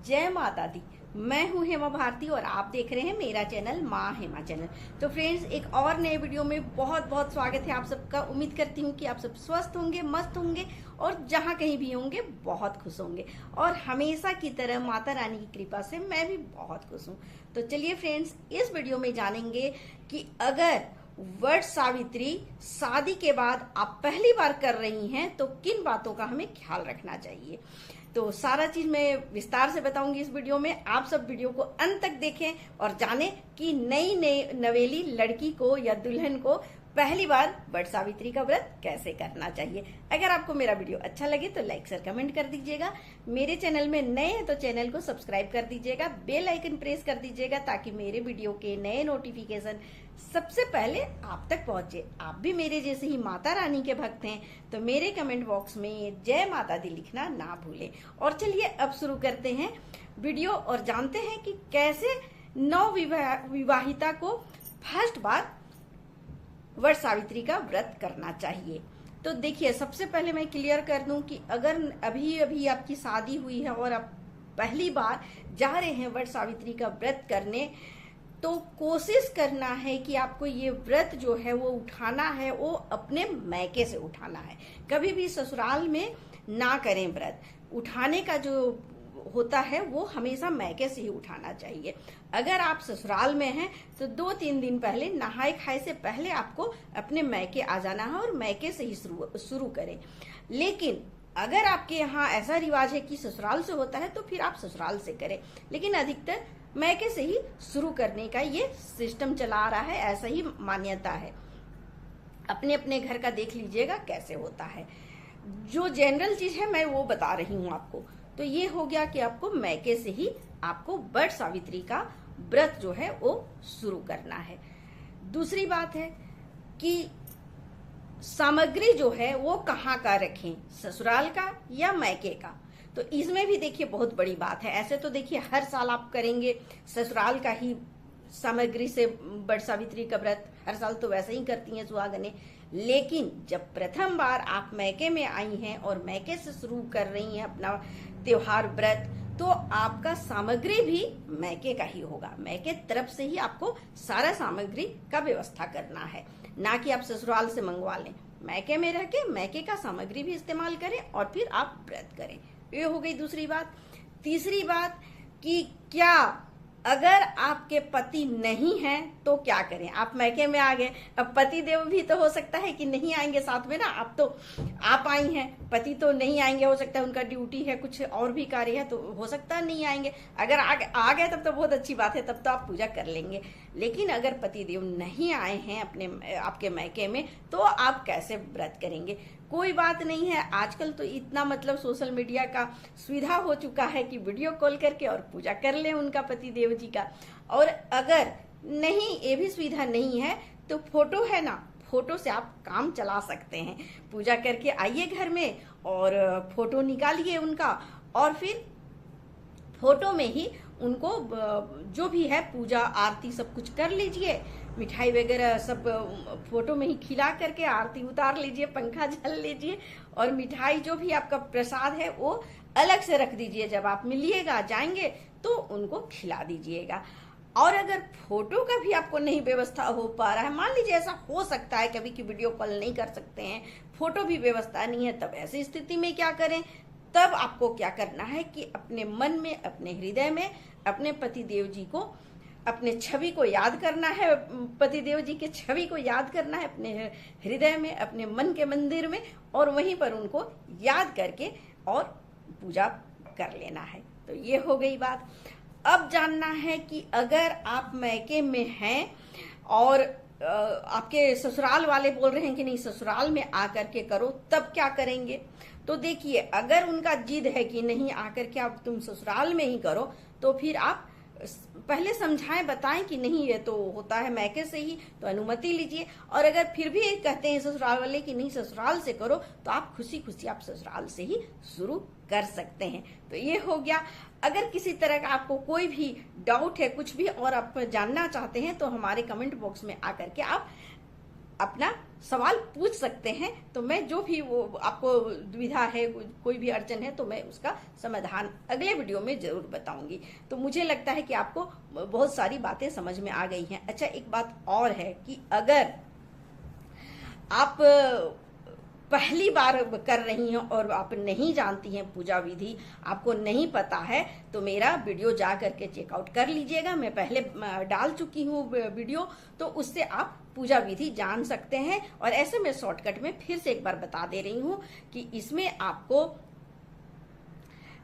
जय माता दी। मैं हूं हेमा भारती और आप देख रहे हैं मेरा चैनल माँ हेमा चैनल। तो फ्रेंड्स, एक और नए वीडियो में बहुत बहुत स्वागत है आप सबका। उम्मीद करती हूं कि आप सब स्वस्थ होंगे, मस्त होंगे और जहां कहीं भी होंगे बहुत खुश होंगे। और हमेशा की तरह माता रानी की कृपा से मैं भी बहुत खुश हूँ। तो चलिए फ्रेंड्स, इस वीडियो में जानेंगे कि अगर वट सावित्री शादी के बाद आप पहली बार कर रही हैं तो किन बातों का हमें ख्याल रखना चाहिए। तो सारा चीज मैं विस्तार से बताऊंगी इस वीडियो में। आप सब वीडियो को अंत तक देखें और जानें कि नई नवेली लड़की को या दुल्हन को पहली बार वट सावित्री का व्रत कैसे करना चाहिए। अगर आपको मेरा वीडियो अच्छा लगे तो लाइक शेयर कमेंट कर दीजिएगा। मेरे चैनल में नए हैं तो चैनल को सब्सक्राइब कर दीजिएगा, बेल आइकन प्रेस कर दीजिएगा ताकि मेरे वीडियो के नए नोटिफिकेशन सबसे पहले आप तक पहुंचे। आप भी मेरे जैसे ही माता रानी के भक्त हैं तो मेरे कमेंट बॉक्स में जय माता दी लिखना ना भूलें। और चलिए अब शुरू करते हैं वीडियो और जानते हैं कि कैसे विवाहिता को फर्स्ट बार वट सावित्री का व्रत करना चाहिए। तो देखिए, सबसे पहले मैं क्लियर कर दूं कि अगर अभी अभी आपकी शादी हुई है और आप पहली बार जा रहे हैं वट सावित्री का व्रत करने, तो कोशिश करना है कि आपको ये व्रत जो है वो उठाना है, वो अपने मैके से उठाना है। कभी भी ससुराल में ना करें व्रत। उठाने का जो होता है वो हमेशा मैके से ही उठाना चाहिए। अगर आप ससुराल में हैं तो 2-3 दिन पहले, नहाए खाए से पहले आपको अपने मैके आ जाना है और मैके से ही शुरू करें। लेकिन अगर आपके यहाँ ऐसा रिवाज है कि ससुराल से होता है तो फिर आप ससुराल से करें, लेकिन अधिकतर मैके से ही शुरू करने का ये सिस्टम चला आ रहा है, ऐसा ही मान्यता है। अपने अपने घर का देख लीजिएगा कैसे होता है। जो जनरल चीज है मैं वो बता रही हूँ आपको। तो ये हो गया कि आपको मैके से ही आपको वट सावित्री का व्रत जो है वो शुरू करना है। दूसरी बात है कि सामग्री जो है वो कहाँ का रखें, ससुराल का या मैके का। तो इसमें भी देखिए बहुत बड़ी बात है। ऐसे तो देखिए हर साल आप करेंगे ससुराल का ही सामग्री से वट सावित्री का व्रत, हर साल तो वैसे ही करती हैं सुहागनें। लेकिन जब प्रथम बार आप मैके में आई हैं और मैके से शुरू कर रही हैं अपना त्योहार व्रत, तो आपका सामग्री भी मैके का ही होगा। मैके तरफ से ही आपको सारा सामग्री का व्यवस्था करना है, ना कि आप ससुराल से मंगवा लें। मैके में रह के मैके का सामग्री भी इस्तेमाल करें और फिर आप व्रत करें। ये हो गई दूसरी बात। तीसरी बात कि क्या अगर आपके पति नहीं हैं तो क्या करें। आप मैके में आ गए, अब पति देव भी तो हो सकता है कि नहीं आएंगे साथ में ना। आप तो आप आई हैं, पति तो नहीं आएंगे, हो सकता है उनका ड्यूटी है, कुछ और भी कार्य है, तो हो सकता है नहीं आएंगे। अगर आ गए तब तो बहुत अच्छी बात है, तब तो आप पूजा कर लेंगे। लेकिन अगर पति देव नहीं आए हैं आपके मैके में तो आप कैसे व्रत करेंगे। कोई बात नहीं है, आजकल तो इतना मतलब सोशल मीडिया का सुविधा हो चुका है कि वीडियो कॉल करके और पूजा कर लें उनका पति देव जी का। और अगर नहीं, ये भी सुविधा नहीं है तो फोटो है ना, फोटो से आप काम चला सकते हैं। पूजा करके आइए घर में और फोटो निकालिए उनका, और फिर फोटो में ही उनको जो भी है पूजा आरती सब कुछ कर लीजिए। मिठाई वगैरह सब फोटो में ही खिला करके आरती उतार लीजिए, पंखा झल लीजिए, और मिठाई जो भी आपका प्रसाद है वो अलग से रख दीजिए। जब आप मिलिएगा जाएंगे तो उनको खिला दीजिएगा। और अगर फोटो का भी आपको नहीं व्यवस्था हो पा रहा है, मान लीजिए ऐसा हो सकता है कभी कि वीडियो कॉल नहीं कर सकते हैं, फोटो भी व्यवस्था नहीं है, तब ऐसी स्थिति में क्या करें। तब आपको क्या करना है कि अपने मन में, अपने हृदय में अपने पति देव जी को, अपने छवि को याद करना है। पति देव जी के छवि को याद करना है अपने हृदय में, अपने मन के मंदिर में, और वहीं पर उनको याद करके और पूजा कर लेना है। तो ये हो गई बात। अब जानना है कि अगर आप मैके में हैं और आपके ससुराल वाले बोल रहे हैं कि नहीं ससुराल में आकर के करो, तब क्या करेंगे। तो देखिए, अगर उनका जिद है कि नहीं आकर के आप तुम ससुराल में ही करो, तो फिर आप पहले समझाएं, बताएं कि नहीं ये तो होता है मैके से ही, तो अनुमति लीजिए। और अगर फिर भी कहते हैं ससुराल वाले कि नहीं ससुराल से करो, तो आप खुशी खुशी आप ससुराल से ही शुरू कर सकते हैं। तो ये हो गया। अगर किसी तरह का आपको कोई भी डाउट है, कुछ भी और आप जानना चाहते हैं, तो हमारे कमेंट बॉक्स में आकर के आप अपना सवाल पूछ सकते हैं। तो मैं जो भी वो आपको दुविधा है, कोई भी अड़चन है, तो मैं उसका समाधान अगले वीडियो में जरूर बताऊंगी। तो मुझे लगता है कि आपको बहुत सारी बातें समझ में आ गई हैं। अच्छा, एक बात और है कि अगर आप पहली बार कर रही हैं और आप नहीं जानती हैं पूजा विधि, आपको नहीं पता है, तो मेरा वीडियो जा करके चेकआउट कर लीजिएगा। मैं पहले डाल चुकी हूँ वीडियो, तो उससे आप पूजा विधि जान सकते हैं। और ऐसे मैं शॉर्टकट में फिर से एक बार बता दे रही हूँ कि इसमें आपको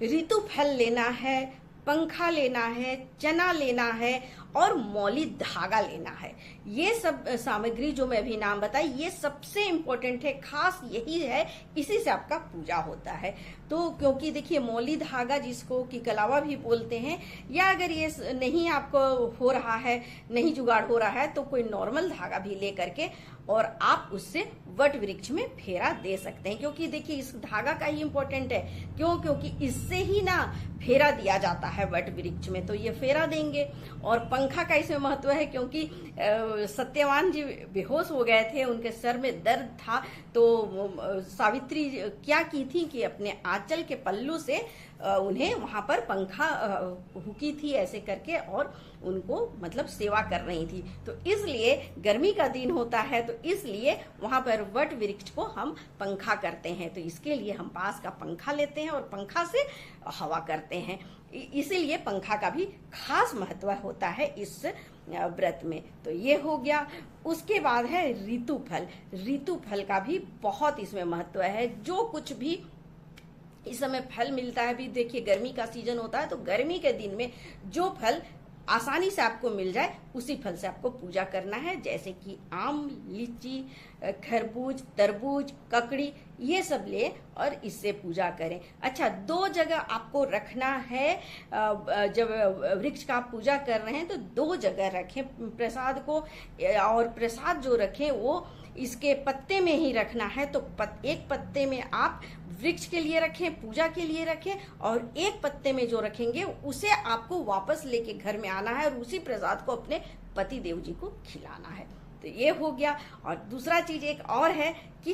ऋतु फल लेना है, पंखा लेना है, चना लेना है और मौली धागा लेना है। ये सब सामग्री जो मैं अभी नाम बताई, ये सबसे इम्पोर्टेंट है, खास यही है, इसी से आपका पूजा होता है। तो क्योंकि देखिए, मौली धागा जिसको कि कलावा भी बोलते हैं, या अगर ये नहीं आपको हो रहा है, नहीं जुगाड़ हो रहा है, तो कोई नॉर्मल धागा भी ले करके और आप उससे वट वृक्ष में फेरा दे सकते हैं। क्योंकि देखिए, इस धागा का ही इम्पोर्टेंट है। क्यों? क्योंकि इससे ही ना फेरा दिया जाता है वट वृक्ष में, तो ये फेरा देंगे। और पंखा का इसमें महत्व है, क्योंकि सत्यवान जी बेहोश हो गए थे, उनके सर में दर्द था, तो सावित्री क्या की थी कि अपने आंचल के पल्लू से उन्हें वहां पर पंखा हुकी थी ऐसे करके, और उनको मतलब सेवा कर रही थी। तो इसलिए गर्मी का दिन होता है, तो इसलिए वहां पर वट वृक्ष को हम पंखा करते हैं। तो इसके लिए हम पास का पंखा लेते हैं और पंखा से हवा करते हैं। इसीलिए पंखा का भी खास महत्व होता है इस व्रत में। तो ये हो गया। उसके बाद है ऋतु फल। ऋतु फल का भी बहुत इसमें महत्व है। जो कुछ भी इस समय फल मिलता है, अभी देखिए गर्मी का सीजन होता है, तो गर्मी के दिन में जो फल आसानी से आपको मिल जाए, उसी फल से आपको पूजा करना है। जैसे कि आम, लीची, खरबूज, तरबूज, ककड़ी, ये सब ले और इससे पूजा करें। अच्छा, 2 जगह आपको रखना है। जब वृक्ष का आप पूजा कर रहे हैं तो 2 जगह रखें प्रसाद को, और प्रसाद जो रखें वो इसके पत्ते में ही रखना है। तो एक पत्ते में आप वृक्ष के लिए रखें, पूजा के लिए रखें, और एक पत्ते में जो रखेंगे उसे आपको वापस लेके घर में आना है और उसी प्रसाद को अपने पति देव जी को खिलाना है। तो ये हो गया। और दूसरा चीज एक और है कि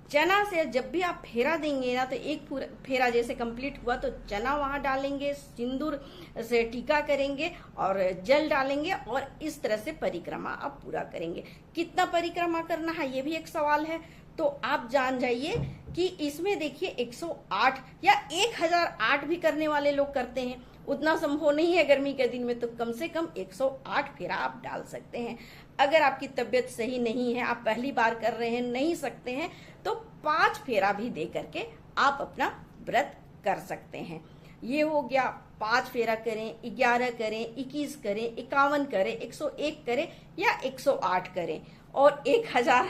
चना से जब भी आप फेरा देंगे ना, तो एक पूरा फेरा जैसे कंप्लीट हुआ तो चना वहां डालेंगे, सिंदूर से टीका करेंगे और जल डालेंगे, और इस तरह से परिक्रमा आप पूरा करेंगे। कितना परिक्रमा करना है, ये भी एक सवाल है। तो आप जान जाइए कि इसमें देखिए 108 या 1008 भी करने वाले लोग करते हैं। उतना संभव नहीं है गर्मी के दिन में, तो कम से कम 108 फेरा आप डाल सकते हैं। अगर आपकी तबीयत सही नहीं है, आप पहली बार कर रहे हैं, नहीं सकते हैं, तो 5 फेरा भी दे करके आप अपना व्रत कर सकते हैं। ये हो गया। 5 फेरा करें, 11 करें, 21 करें, 51 करें, 101 करें या 108 करें। और 1000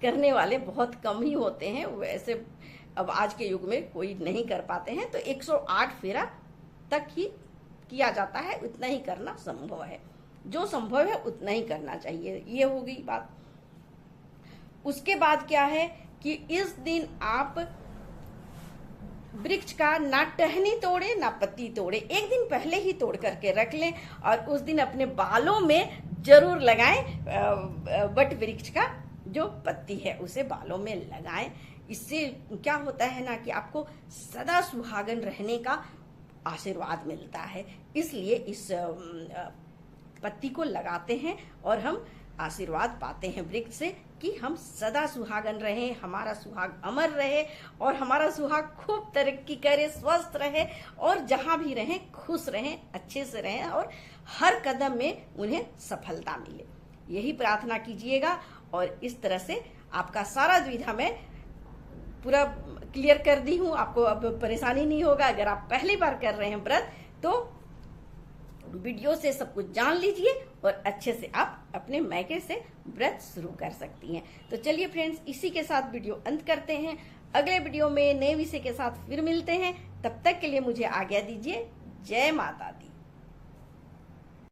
करने वाले बहुत कम ही होते हैं, वैसे अब आज के युग में कोई नहीं कर पाते हैं। तो 108 फेरा तक ही किया जाता है, उतना ही करना संभव है। जो संभव है उतना ही करना चाहिए। ये हो गई बात। उसके बाद क्या है कि इस दिन आप वृक्ष का ना टहनी तोड़े ना पत्ती तोड़े, एक दिन पहले ही तोड़ करके रख लें, और उस दिन अपने बालों में जरूर लगाएं। वट वृक्ष का जो पत्ती है उसे बालों में लगाएं। इससे क्या होता है ना कि आपको सदा सुहागन रहने का आशीर्वाद मिलता है। इसलिए इस पत्ती को लगाते हैं और हम आशीर्वाद पाते हैं वृक्ष से कि हम सदा सुहागन रहें, हमारा सुहाग अमर रहे और हमारा सुहाग खूब तरक्की करे, स्वस्थ रहे और जहां भी रहें खुश रहें, अच्छे से रहें और हर कदम में उन्हें सफलता मिले। यही प्रार्थना कीजिएगा। और इस तरह से आपका सारा दुविधा मैं पूरा क्लियर कर दी हूँ। आपको अब परेशानी नहीं होगा। अगर आप पहली बार कर रहे हैं व्रत, तो वीडियो से सब कुछ जान लीजिए और अच्छे से आप अपने मायके से व्रत शुरू कर सकती हैं। तो चलिए फ्रेंड्स, इसी के साथ वीडियो अंत करते हैं। अगले वीडियो में नए विषय के साथ फिर मिलते हैं। तब तक के लिए मुझे आज्ञा दीजिए। जय माता दी।